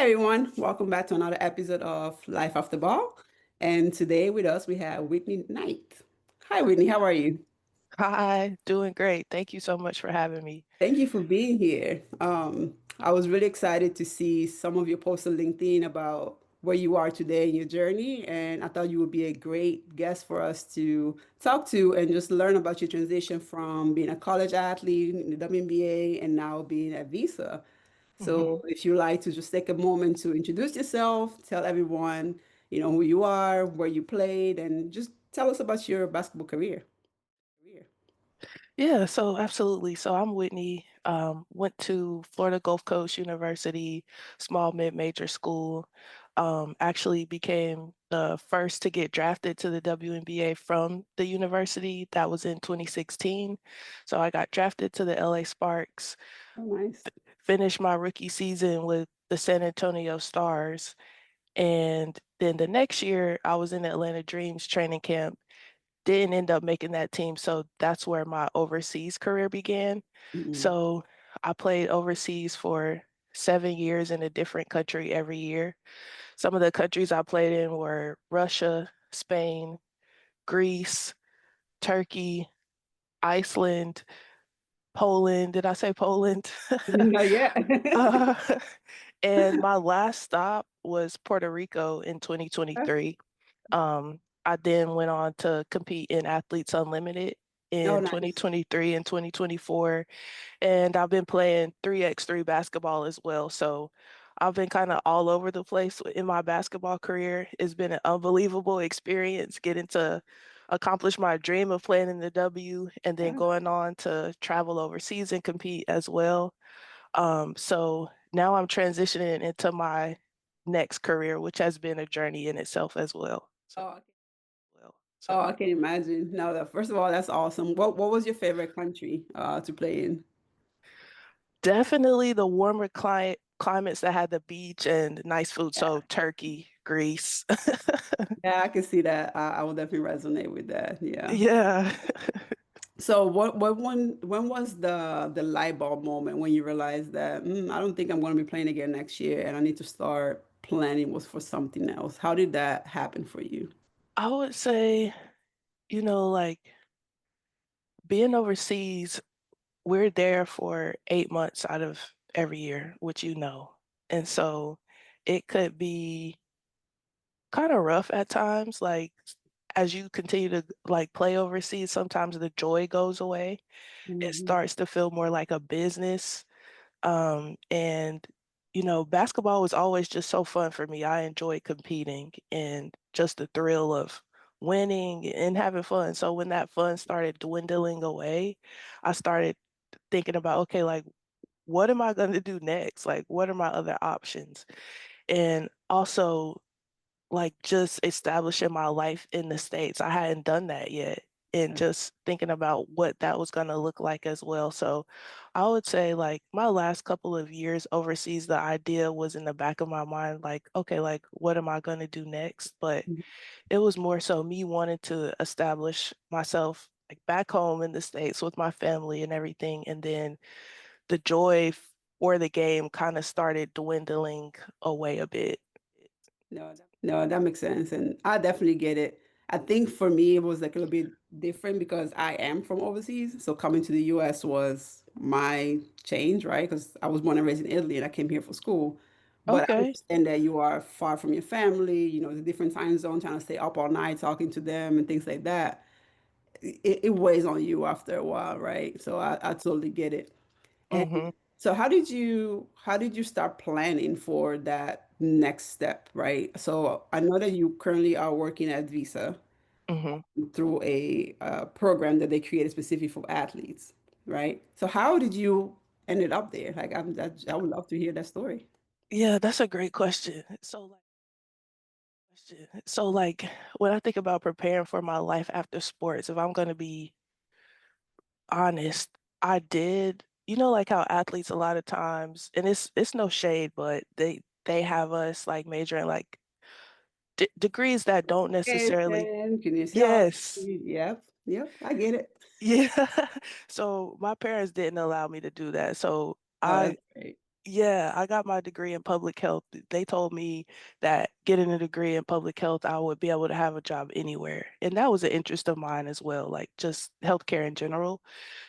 everyone, welcome back to another episode of Life After Ball. And today with us we have Whitney Knight. Hi Whitney, how are you? Hi, doing great. Thank you so much for having me. Thank you for being here. I was really excited to see some of your posts on LinkedIn about where you are today in your journey, and I thought you would be a great guest for us to talk to and just learn about your transition from being a college athlete in the WNBA and now being at Visa. hmm So if you like to just take a moment to introduce yourself, tell everyone, who you are, where you played, and just tell us about your basketball career. Yeah, so absolutely. So I'm Whitney. Went to Florida Gulf Coast University, small mid-major school. Actually became the first to get drafted to the WNBA from the university. That was in 2016. So I got drafted to the LA Sparks, Oh, nice. finished my rookie season with the San Antonio Stars. And then the next year, I was in the Atlanta Dreams training camp. Didn't end up making that team, so that's where my overseas career began. Mhm. So I played overseas for 7 years in a different country every year. Some of the countries I played in were Russia, Spain, Greece, Turkey, Iceland, Poland. Did I say Poland? Not yet. Uh, and my last stop was Puerto Rico in 2023. I then went on to compete in Athletes Unlimited Oh, in nice. 2023 and 2024, and I've been playing 3x3 basketball as well. So I've been kind of all over the place in my basketball career. It's been an unbelievable experience getting to accomplish my dream of playing in the W and then Yeah. going on to travel overseas and compete as well. So now I'm transitioning into my next career, which has been a journey in itself as well. So, Oh, well, oh, so I can imagine. No, first of all, that's awesome. What was your favorite country to play in? definitely the warmer climates that had the beach and nice food. So Yeah. Turkey, Greece. Yeah, I can see that. I will definitely resonate with that. Yeah. Yeah. So when was the light bulb moment when you realized that I don't think I'm going to be playing again next year and I need to start planning was for something else? How did that happen for you? I would say, like being overseas, we're there for 8 months out of every year, which you know. And so it could be kind of rough at times. Like as you continue to like play overseas, sometimes the joy goes away. It Mhm. starts to feel more like a business. And basketball was always just so fun for me. I enjoyed competing and just the thrill of winning and having fun. So when that fun started dwindling away, I started thinking about, okay, like what am I going to do next? Like what are my other options? And also like just establishing my life in the States. I hadn't done that yet. And just thinking about what that was going to look like as well. So I would say like my last couple of years overseas, the idea was in the back of my mind, like, okay, like what am I going to do next? But it was more so me wanting to establish myself like back home in the States with my family and everything. And then the joy for the game kind of started dwindling away a bit. No, that makes sense. And I definitely get it. I think for me, it was like a little bit different because I am from overseas. So coming to the US was my change, right? Because I was born and raised in Italy and I came here for school. But I Okay. understand that you are far from your family, the different time zone, trying to stay up all night talking to them and things like that. It weighs on you after a while, right? So I totally get it. And hmm so how did you start planning for that next step, right? So I know that you currently are working at Visa hmm through a program that they created specifically for athletes, right? So how did you ended up there? Like I would love to hear that story. Yeah, that's a great question. So like when I think about preparing for my life after sports, if I'm going to be honest, I did, like how athletes a lot of times, and it's no shade, but they have us like majoring like d degrees that don't necessarily. And kinesiology. Yes. Yep, yep, I get it. Yeah. So my parents didn't allow me to do that. So Oh, I that's great. Yeah, I got my degree in public health. They told me that getting a degree in public health, I would be able to have a job anywhere. And that was an interest of mine as well, like just healthcare in general.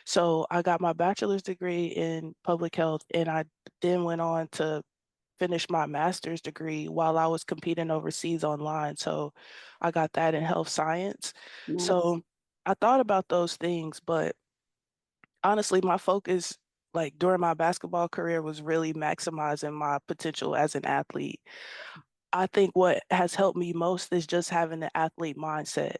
So I got my bachelor's degree in public health, and I then went on to finish my master's degree while I was competing overseas online. So I got that in health science. Nice. So I thought about those things, but honestly, my focus, like during my basketball career, was really maximizing my potential as an athlete. I think what has helped me most is just having an athlete mindset.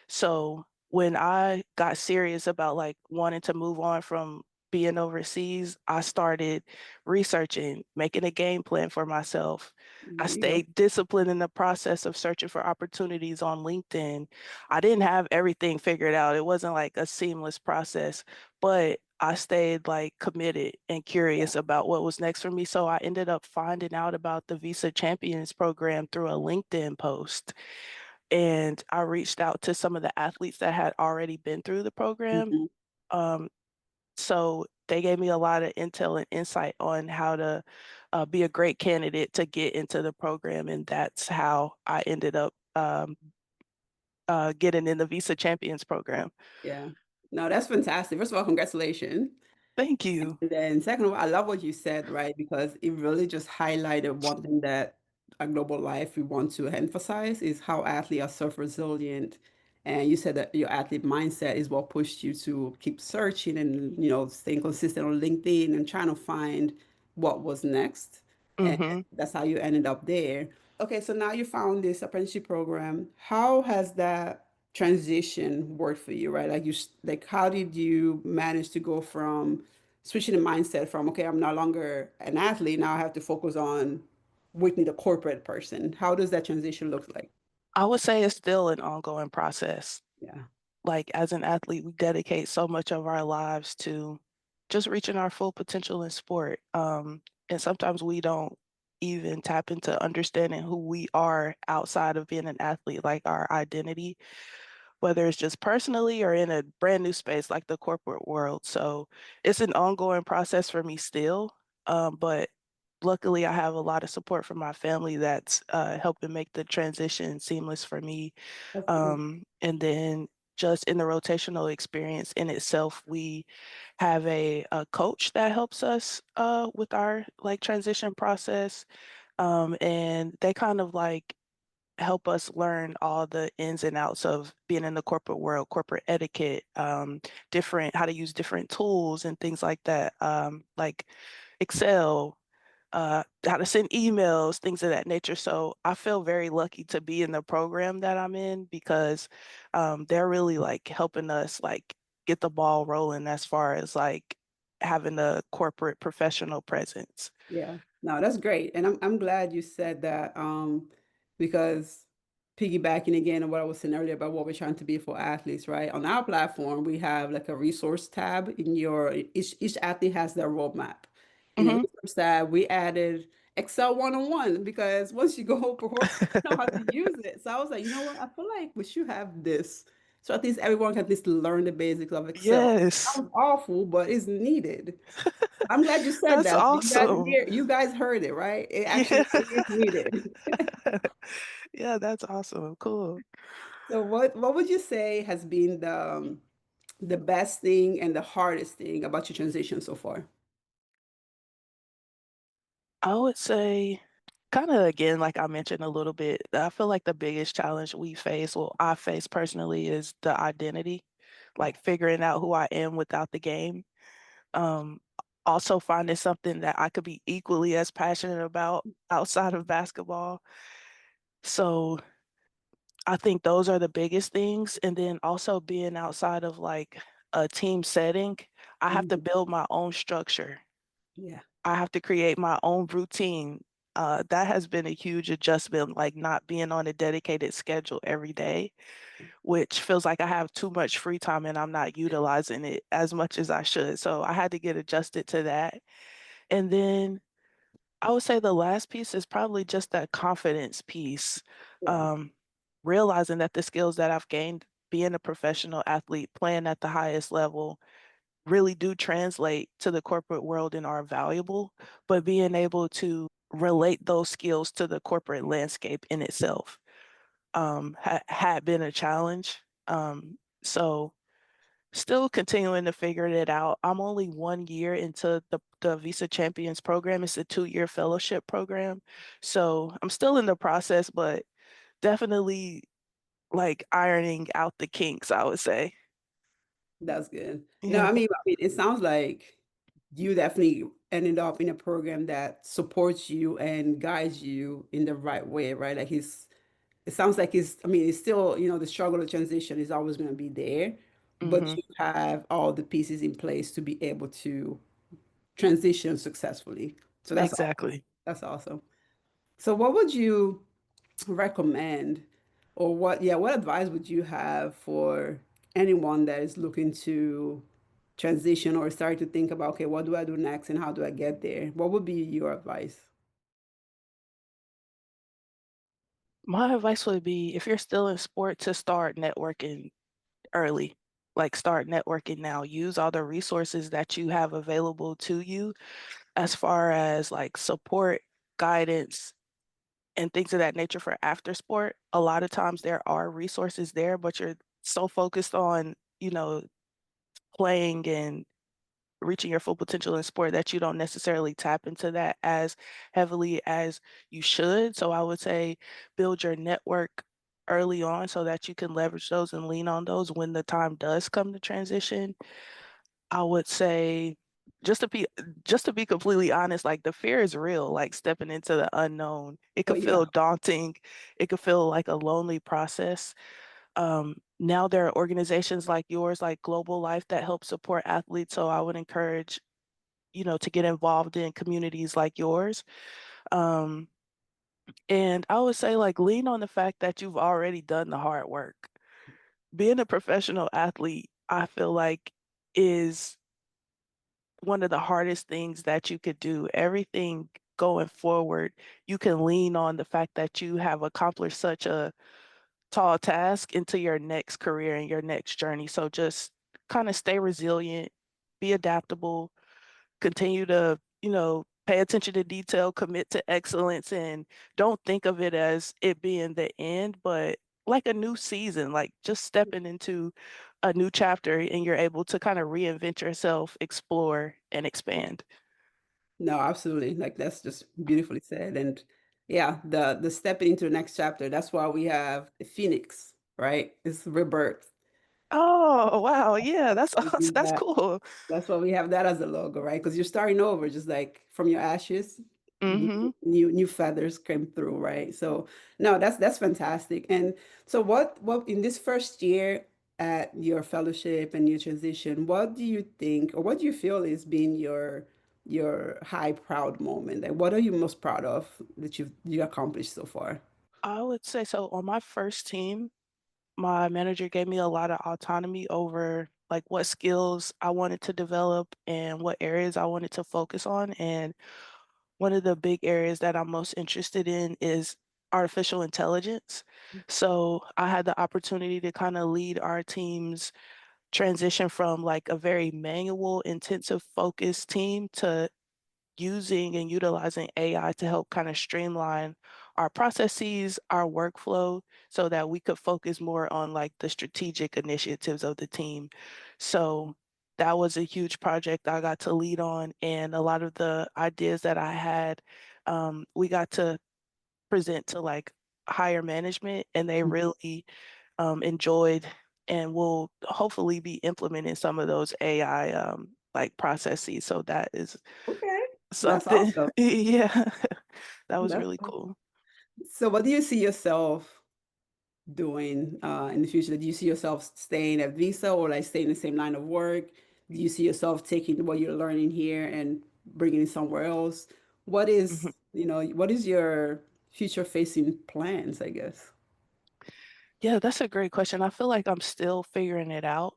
So when I got serious about like wanting to move on from being overseas, I started researching, making a game plan for myself. I There you go. stayed disciplined in the process of searching for opportunities on LinkedIn. I didn't have everything figured out. It wasn't like a seamless process, but I stayed like committed and Yeah. curious about what was next for me. So I ended up finding out about the Visa Champions program through a LinkedIn post. And I reached out to some of the athletes that had already been through the program. Mhm. Um, so they gave me a lot of intel and insight on how to be a great candidate to get into the program. And that's how I ended up getting in the Visa Champions program. Yeah. No, that's fantastic. First of all, congratulations. Thank you. And then second of all, I love what you said, right? Because it really just highlighted one thing that a global life we want to emphasize is how athletes are self-resilient. And you said that your athlete mindset is what pushed you to keep searching and, staying consistent on LinkedIn and trying to find what was next. And Hmm. that's how you ended up there. Okay, so now you found this apprenticeship program. How has that transition worked for you, right? Like how did you manage to go from switching the mindset from, okay, I'm no longer an athlete, now I have to focus on Whitney, the corporate person. How does that transition look like? I would say it's still an ongoing process. Yeah, Like as an athlete, we dedicate so much of our lives to just reaching our full potential in sport. And sometimes we don't even tap into understanding who we are outside of being an athlete, like our identity, whether it's just personally or in a brand new space like the corporate world. So it's an ongoing process for me still. But luckily, I have a lot of support from my family that's helping make the transition seamless for me. that's good. And then just in the rotational experience in itself, we have a coach that helps us with our like transition process. And they kind of like help us learn all the ins and outs of being in the corporate world, corporate etiquette, different how to use different tools and things like that, like Excel, how to send emails, things of that nature. So I feel very lucky to be in the program that I'm in because they're really like helping us like get the ball rolling as far as like having a corporate professional presence. Yeah, no, that's great. And I'm glad you said that because piggybacking again on what I was saying earlier about what we're trying to be for athletes, right? On our platform, we have like a resource tab in your each athlete has their roadmap. In the Hmm. resource tab, we added Excel 101 because once you go pro, you know how to use it. So I was like, you know what? I feel like we should have this. So at least everyone can at least learn the basics of Excel. Yes, Sounds awful, but it's needed. I'm glad you said that's that. awesome. You guys heard it, right? It Yeah. actually is needed. Yeah, that's awesome. Cool. So what would you say has been the best thing and the hardest thing about your transition so far? I would say, kind of again, like I mentioned a little bit, I feel like the biggest challenge we face, well, I face personally, is the identity, like figuring out who I am without the game. Um, Also finding something that I could be equally as passionate about outside of basketball. So I think those are the biggest things. And then also being outside of like a team setting, I have to Mhm. build my own structure. Yeah, I have to create my own routine. That has been a huge adjustment, like not being on a dedicated schedule every day, which feels like I have too much free time and I'm not utilizing it as much as I should. So I had to get adjusted to that. And then I would say the last piece is probably just that confidence piece. yeah, Um, Realizing that the skills that I've gained being a professional athlete, playing at the highest level, really do translate to the corporate world and are valuable, but being able to relate those skills to the corporate landscape in itself had been a challenge. So still continuing to figure it out. I'm only 1 year into the Visa Champions program. It's a 2-year fellowship program. So I'm still in the process, but definitely like ironing out the kinks, I would say. That's good. No, Yeah. I mean, it sounds like you definitely ended up in a program that supports you and guides you in the right way, right? Like it sounds like I mean, it's still, the struggle of transition is always going to be there, but Hmm. you have all the pieces in place to be able to transition successfully. So that's awesome. Exactly. That's awesome. So what would you recommend or what advice would you have for anyone that is looking to transition or start to think about, okay, what do I do next and how do I get there? What would be your advice? My advice would be if you're still in sport to start networking early. Like start networking now. Use all the resources that you have available to you as far as like support, guidance, and things of that nature for after sport. A lot of times there are resources there, but you're so focused on, playing and reaching your full potential in sport that you don't necessarily tap into that as heavily as you should. So I would say build your network early on so that you can leverage those and lean on those when the time does come to transition. I would say just to be just to be completely honest, like the fear is real, like stepping into the unknown. It Oh could yeah. feel daunting. It could feel like a lonely process. Now there are organizations like yours, like Global Life, that help support athletes. So I would encourage, to get involved in communities like yours. Um, and I would say like lean on the fact that you've already done the hard work. Being a professional athlete, I feel like is one of the hardest things that you could do. Everything going forward, you can lean on the fact that you have accomplished such a tall task into your next career and your next journey. So just kind of stay resilient, be adaptable, continue to, pay attention to detail, commit to excellence, and don't think of it as it being the end, but like a new season, like just stepping into a new chapter and you're able to kind of reinvent yourself, explore, and expand. No, absolutely. Like that's just beautifully said. And yeah, the stepping into the next chapter, that's why we have the Phoenix, right? It's rebirth. Oh, wow. Yeah, that's We use that's that. cool. That's why we have that as a logo, right? Because you're starting over, just like from your ashes, Hmm. new feathers came through, right? So no, that's fantastic. And so what in this first year at your fellowship and your transition, what do you think or what do you feel is been your high proud moment? Like what are you most proud of that you accomplished so far? I would say so. On my first team, my manager gave me a lot of autonomy over like what skills I wanted to develop and what areas I wanted to focus on. And one of the big areas that I'm most interested in is artificial intelligence. So I had the opportunity to kind of lead our team's transition from like a very manual, intensive focused team to using and utilizing AI to help kind of streamline our processes, our workflow, so that we could focus more on like the strategic initiatives of the team. So that was a huge project I got to lead on, and a lot of the ideas that I had, we got to present to like higher management, and they really enjoyed and will hopefully be implementing some of those AI like processes. So that is Okay. That's something. awesome. Yeah, that was That's really awesome. cool. So what do you see yourself doing in the future? Do you see yourself staying at Visa or like staying in the same line of work? Do you see yourself taking what you're learning here and bringing it somewhere else? Mhm. What is your future facing plans, I guess? Yeah, that's a great question. I feel like I'm still figuring it out.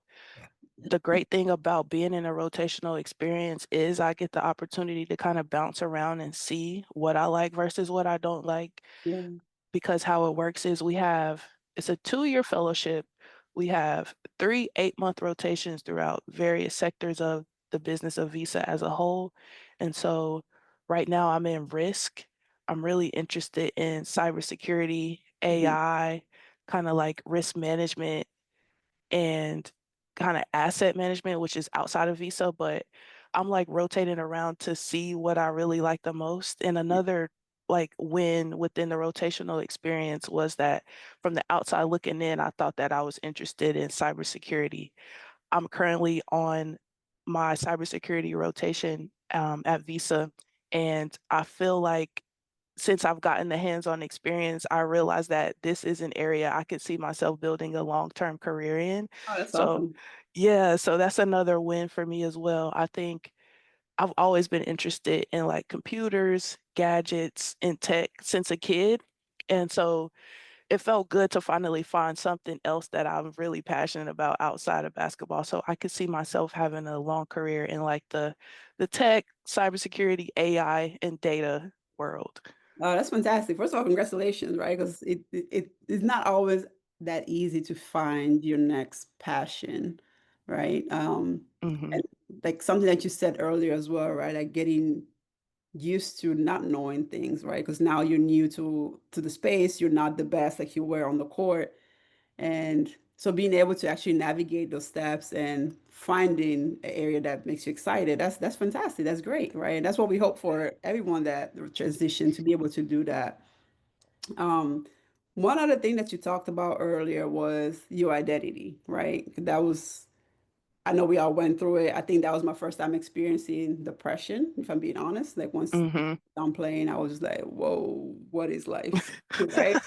The great thing about being in a rotational experience is I get the opportunity to kind of bounce around and see what I like versus what I don't like. Yeah. Because how it works is it's a 2-year fellowship, We have 3 8-month rotations throughout various sectors of the business of Visa as a whole. And so right now I'm in risk. I'm really interested in cybersecurity, Mhm. AI, kind of like risk management and kind of asset management, which is outside of Visa, but I'm like rotating around to see what I really like the most. And Yeah. another like win within the rotational experience was that from the outside looking in, I thought that I was interested in cybersecurity. I'm currently on my cybersecurity rotation at Visa, and I feel like since I've gotten the hands-on experience, I realized that this is an area I could see myself building a long-term career in. Oh, that's So, awesome. yeah, so that's another win for me as well. I think I've always been interested in like computers, gadgets, and tech since a kid. And so it felt good to finally find something else that I'm really passionate about outside of basketball. So I could see myself having a long career in like the tech, cybersecurity, AI, and data world. Oh, that's fantastic. First of all, congratulations, right? Because it is not always that easy to find your next passion, right? Mhm. And like something that you said earlier as well, right? Like getting used to not knowing things, right? Because now you're new to the space, you're not the best like you were on the court. And so being able to actually navigate those steps and finding an area that makes you excited, that's fantastic. That's great, right? And that's what we hope for everyone that transition to be able to do that. Um, one other thing that you talked about earlier was your identity, right? That was, I know we all went through it. I think that was my first time experiencing depression, if I'm being honest. Like once Mhm. I'm playing, I was just like, whoa, what is life? Right?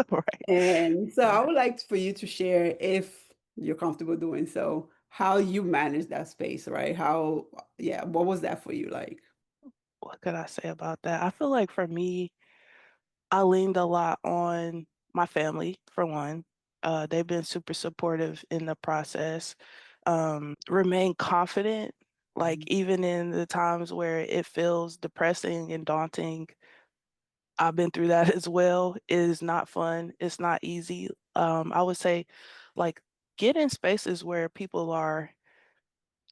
Right. And so I Yeah. would like for you to share, if you're comfortable doing so, how you manage that space, right? How, yeah, what was that for you like? What could I say about that? I feel like for me, I leaned a lot on my family, for one. They've been super supportive in the process. Remain confident, like Mhm. even in the times where it feels depressing and daunting. I've been through that as well. It is not fun. It's not easy. I would say, like, get in spaces where people are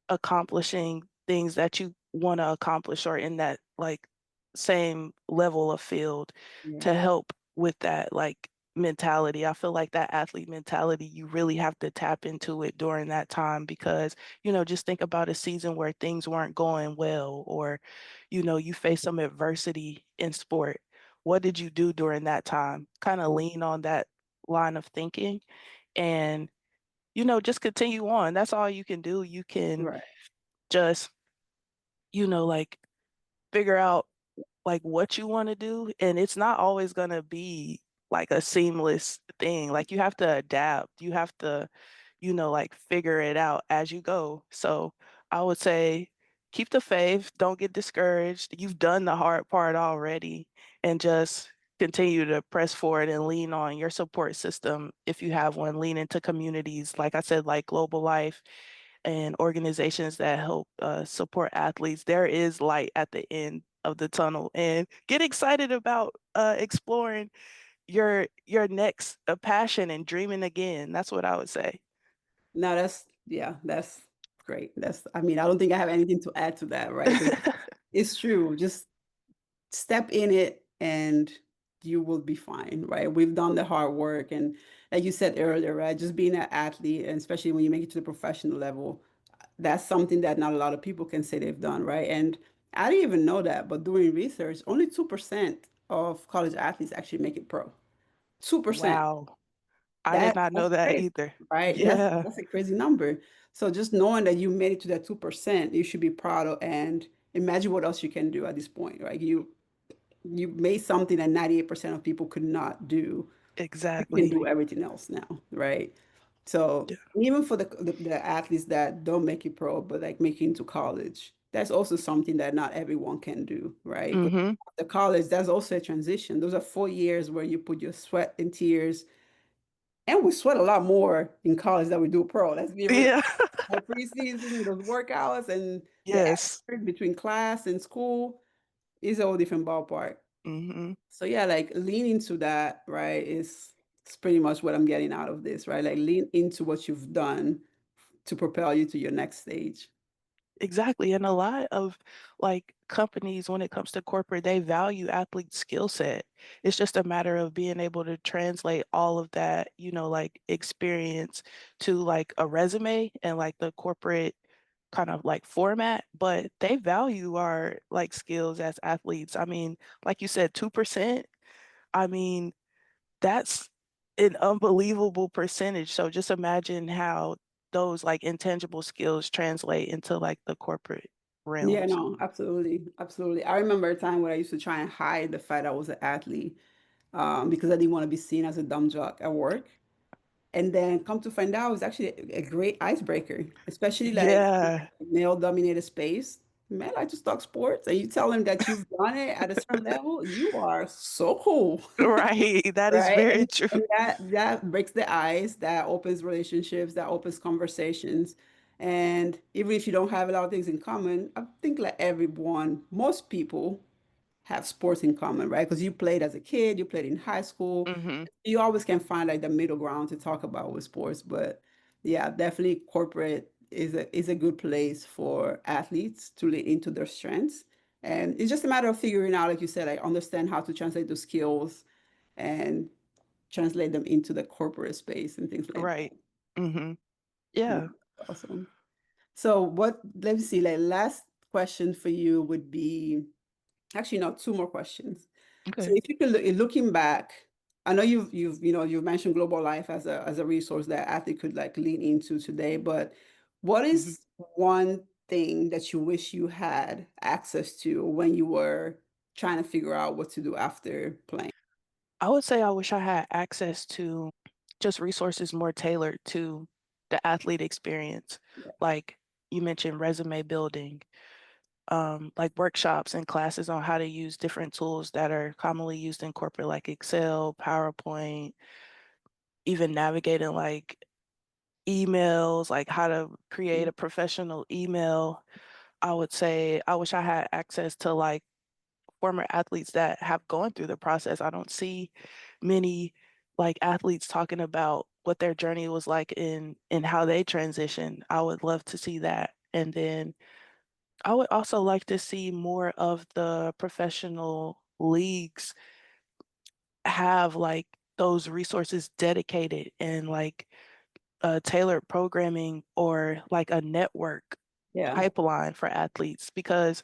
accomplishing things that you want to accomplish or in that like same level of field Yeah, to help with that like mentality. I feel like that athlete mentality, you really have to tap into it during that time because, just think about a season where things weren't going well or, you face some adversity in sport. What did you do during that time? Kind of lean on that line of thinking and, just continue on. That's all you can do. You can right. just, like figure out like what you want to do. And it's not always going to be like a seamless thing. Like you have to adapt. You have to, like figure it out as you go. So I would say keep the faith. Don't get discouraged. You've done the hard part already and just continue to press forward and lean on your support system if you have one. Lean into communities, like I said, like Global Life and organizations that help support athletes, there is light at the end of the tunnel. And get excited about exploring your next passion and dreaming again. That's what I would say. No, yeah, that's great. I mean, I don't think I have anything to add to that, right? Because it's true. Just step in it and you will be fine, right? We've done the hard work. And like you said earlier, right? Just being an athlete, and especially when you make it to the professional level, that's something that not a lot of people can say they've done, right? And I didn't even know that, but doing research, only 2% of college athletes actually make it pro. 2%. Wow. I did not That's know that crazy, either. right? Yeah, That's a crazy number. So just knowing that you made it to that 2%, you should be proud of, and imagine what else you can do at this point, right? You made something that 98% of people could not do. You can exactly. do everything else now, right? So Yeah. even for the athletes that don't make it pro, but like making it to college, that's also something that not everyone can do, right? Because Mm-hmm. the college, that's also a transition. Those are 4 years where you put your sweat and tears, and we sweat a lot more in college than we do pro. Let's be real. Yeah. Our preseason, those workouts, and the Yes. effort between class and school is a whole different ballpark. Mm-hmm. So yeah, like leaning to that, right, is It's pretty much what I'm getting out of this, right? Like lean into what you've done to propel you to your next stage. Exactly, and a lot of, like, companies, when it comes to corporate, they value athletes' skill set. It's just a matter of being able to translate all of that, like, experience to, like, a resume and, like, the corporate kind of, like, format, but they value our, like, skills as athletes. I mean, like you said, 2%, I mean, that's an unbelievable percentage, so just imagine how those, like, intangible skills translate into, like, the corporate Yeah, realms. no, absolutely. Absolutely. I remember a time when I used to try and hide the fact I was an athlete because I didn't want to be seen as a dumb jock at work. And then come to find out, it was actually a great icebreaker, especially like Yeah, male-dominated space. Men like to talk sports, and you tell them that you've done it at a certain level, you are so cool. right, that is Right. very And, true. and that breaks the ice, that opens relationships, that opens conversations. And even if you don't have a lot of things in common, I think like everyone, most people have sports in common, right? Because you played as a kid, you played in high school. Mhm, You always can find like the middle ground to talk about with sports. But yeah, definitely corporate is a good place for athletes to lean into their strengths. And it's just a matter of figuring out, like you said, like understand how to translate those skills and translate them into the corporate space and things like right. Mhm. that. Yeah, Awesome. So let me see, like last question for you would be actually no, two more questions. So okay. if you could looking back, I know you've mentioned global life as a resource that athlete could like lean into today, but what Mhm. is one thing that you wish you had access to when you were trying to figure out what to do after playing? I would say I wish I had access to just resources more tailored to the athlete experience. Yeah. Like you mentioned resume building, like workshops and classes on how to use different tools that are commonly used in corporate, like Excel, PowerPoint, even navigating like emails, like how to create Mm. a professional email. I would say I wish I had access to like former athletes that have gone through the process. I don't see many like athletes talking about what their journey was like in how they transitioned. I would love to see that. And then I would also like to see more of the professional leagues have like those resources dedicated and like tailored programming or like a network Yeah. pipeline for athletes because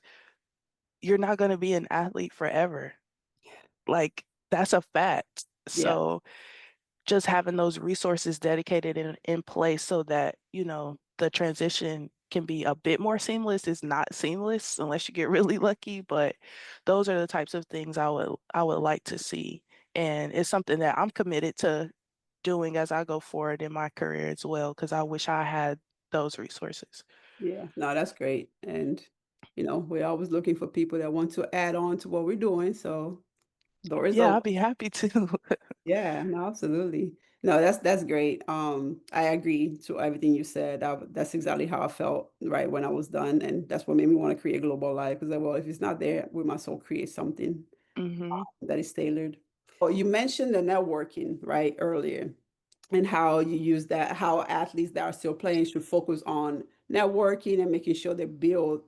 you're not going to be an athlete forever. Like that's a fact. Yeah. So just having those resources dedicated in place so that, the transition can be a bit more seamless is not seamless unless you get really lucky, but those are the types of things I would like to see. And it's something that I'm committed to doing as I go forward in my career as well, because I wish I had those resources. Yeah. No, that's great. And we're always looking for people that want to add on to what we're doing. So door is Yeah, I'd open. be happy to. Yeah, no, absolutely. No, that's great. I agree to everything you said. That's exactly how I felt right when I was done, and that's what made me want to create Global Life. Because, well, if it's not there, we must all create something Hmm. that is tailored. Oh, you mentioned the networking right earlier, and how you use that, how athletes that are still playing should focus on networking and making sure they build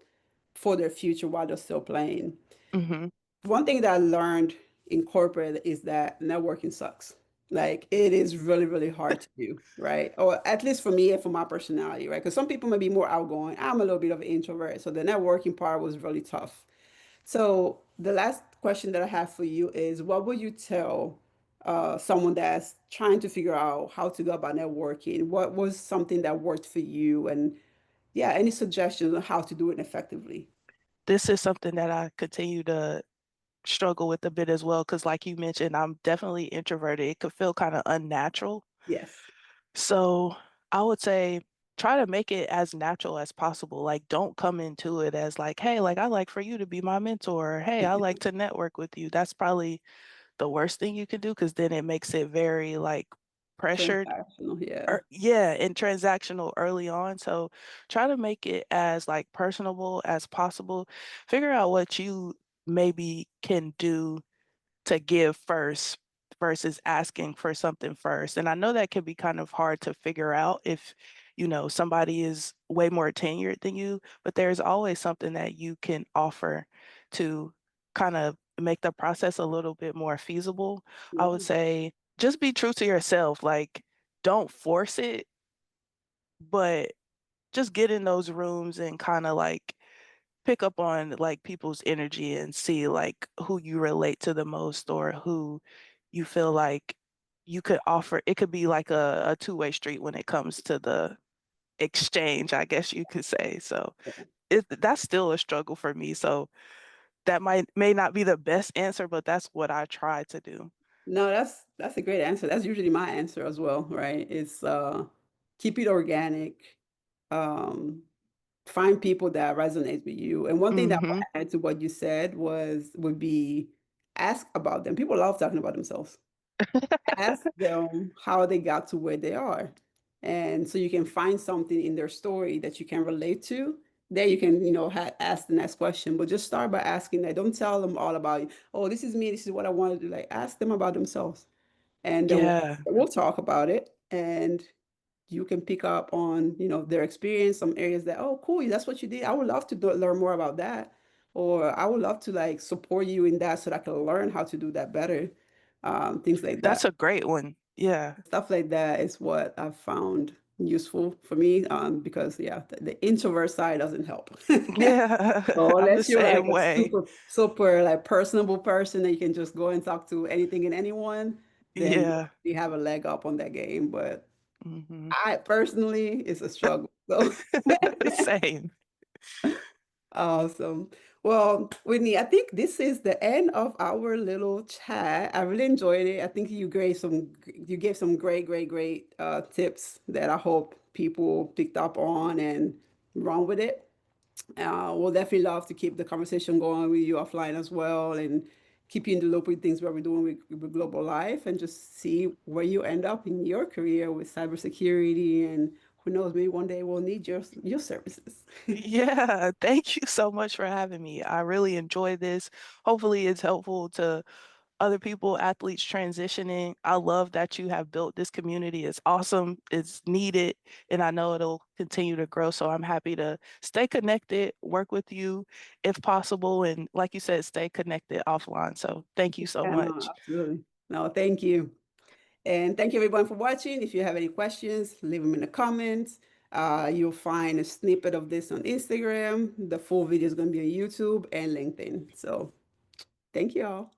for their future while they're still playing. Hmm. One thing that I learned in corporate is that networking sucks. Like it is really, really hard to do, right? Or at least for me and for my personality, right? Because some people may be more outgoing. I'm a little bit of an introvert, so the networking part was really tough. So the last question that I have for you is, what would you tell someone that's trying to figure out how to go about networking? What was something that worked for you? And yeah, any suggestions on how to do it effectively? This is something that I continue to struggle with a bit as well, because like you mentioned, I'm definitely introverted. It could feel kind of unnatural. Yes. So I would say try to make it as natural as possible. Like, don't come into it as like, hey, like I like for you to be my mentor. Or, hey, I like to network with you. That's probably the worst thing you could do because then it makes it very like pressured. Transactional, yeah. Or, yeah, and transactional early on. So try to make it as like personable as possible. Figure out what you maybe can do to give first versus asking for something first. And I know that can be kind of hard to figure out if, somebody is way more tenured than you, but there's always something that you can offer to kind of make the process a little bit more feasible. I would Yeah. say just be true to yourself. Like, don't force it, but just get in those rooms and kind of like pick up on like people's energy and see like who you relate to the most or who you feel like you could offer. It could be like a two-way street when it comes to the exchange, I guess you could say. So that's still a struggle for me. So that may not be the best answer, but that's what I try to do. No, that's a great answer. That's usually my answer as well, right? It's keep it organic. Um, find people that resonate with you. And one thing that I Hmm. want to add to what you said would be ask about them. People love talking about themselves. Ask them how they got to where they are. And so you can find something in their story that you can relate to. There you can, ask the next question, but just start by asking that. Don't tell them all about, oh, this is me, this is what I want to do. Like, ask them about themselves. And then Yeah, we'll talk about it. And you can pick up on, their experience, some areas that, oh, cool, that's what you did. I would love to learn more about that. Or I would love to like support you in that so that I can learn how to do that better. Things like that. that's a great one. Yeah. Stuff like that is what I've found useful for me, because yeah, the introvert side doesn't help. Yeah. So I'm the unless you're like same a way. super like personable person that you can just go and talk to anything and anyone, then Yeah. you have a leg up on that game. But Hmm. I personally, it's a struggle. So Same. awesome. Well, Whitney, I think this is the end of our little chat. I really enjoyed it. I think you gave some great tips that I hope people picked up on and run with it. We'll definitely love to keep the conversation going with you offline as well and keep you in the loop with things what we're doing with Global Life and just see where you end up in your career with cybersecurity and who knows, maybe one day we'll need your services. Yeah, thank you so much for having me. I really enjoy this. Hopefully, it's helpful to other people, athletes transitioning. I love that you have built this community. It's awesome, it's needed, and I know it'll continue to grow. So I'm happy to stay connected, work with you if possible, and like you said, stay connected offline. So thank you so Yeah, no, much. absolutely. No, thank you. And thank you everyone for watching. If you have any questions, leave them in the comments. You'll find a snippet of this on Instagram. The full video is going to be on YouTube and LinkedIn. So thank you all.